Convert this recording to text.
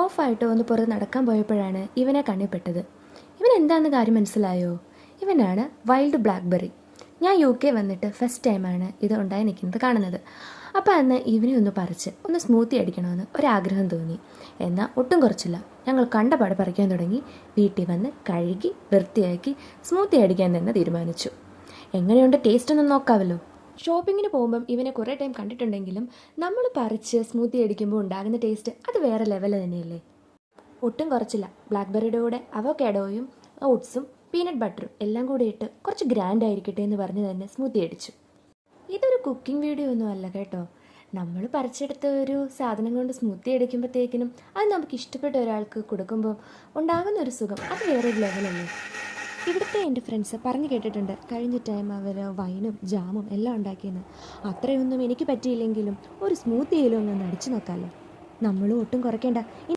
ഓഫായിട്ട് ഒന്ന് പുറത്ത് നടക്കാൻ പോയപ്പോഴാണ് ഇവനെ കണ്ണിൽപ്പെട്ടത്. ഇവൻ എന്താണെന്ന് കാര്യം മനസ്സിലായോ? ഇവനാണ് വൈൽഡ് ബ്ലാക്ക്ബെറി. ഞാൻ UK വന്നിട്ട് ഫസ്റ്റ് ടൈമാണ് ഇത് ഉണ്ടായി നിൽക്കുന്നത് കാണുന്നത്. അപ്പോൾ അന്ന് ഇവനെ ഒന്ന് പറിച്ച് ഒന്ന് സ്മൂത്തി അടിക്കണമെന്ന് ഒരാഗ്രഹം തോന്നി. എന്നാൽ ഒട്ടും കുറച്ചില്ല, ഞങ്ങൾ കണ്ടപാട് പറിക്കാൻ തുടങ്ങി. വീട്ടിൽ വന്ന് കഴുകി വൃത്തിയാക്കി സ്മൂത്തി അടിക്കാൻ തന്നെ തീരുമാനിച്ചു. എങ്ങനെയുണ്ട് ടേസ്റ്റ് ഒന്ന് നോക്കാമല്ലോ. ഷോപ്പിങ്ങിന് പോകുമ്പം ഇവനെ കുറേ ടൈം കണ്ടിട്ടുണ്ടെങ്കിലും നമ്മൾ പറിച്ച് സ്മൂത്തി അടിക്കുമ്പോൾ ഉണ്ടാകുന്ന ടേസ്റ്റ് അത് വേറെ ലെവൽ തന്നെയല്ലേ. ഒട്ടും കുറച്ചില്ല, ബ്ലാക്ക്ബെറിയുടെ കൂടെ അവോക്കാഡോയും ഓട്സും പീനട്ട് ബട്ടറും എല്ലാം കൂടി ഇട്ട് കുറച്ച് ഗ്രാൻഡ് ആയിരിക്കട്ടെ എന്ന് പറഞ്ഞ് തന്നെ സ്മൂത്തി അടിച്ചു. ഇതൊരു കുക്കിംഗ് വീഡിയോ ഒന്നും അല്ല കേട്ടോ. നമ്മൾ പറിച്ചെടുത്ത ഒരു സാധനം കൊണ്ട് സ്മൂത്തി അടിക്കുമ്പോഴത്തേക്കിനും അത് നമുക്ക് ഇഷ്ടപ്പെട്ട ഒരാൾക്ക് കൊടുക്കുമ്പോൾ ഉണ്ടാകുന്ന ഒരു സുഖം അത് വേറൊരു ലെവലല്ലേ. ഇവിടുത്തെ എൻ്റെ ഫ്രണ്ട്സ് പറഞ്ഞു കേട്ടിട്ടുണ്ട് കഴിഞ്ഞ ടൈം അവർ വൈനും ജാമും എല്ലാം ഉണ്ടാക്കിയെന്ന്. അത്രയൊന്നും എനിക്ക് പറ്റിയില്ലെങ്കിലും ഒരു സ്മൂത്തിയിലും ഒന്ന് അടിച്ചു നോക്കാമല്ലോ. നമ്മളും ഒട്ടും കുറയ്ക്കേണ്ട.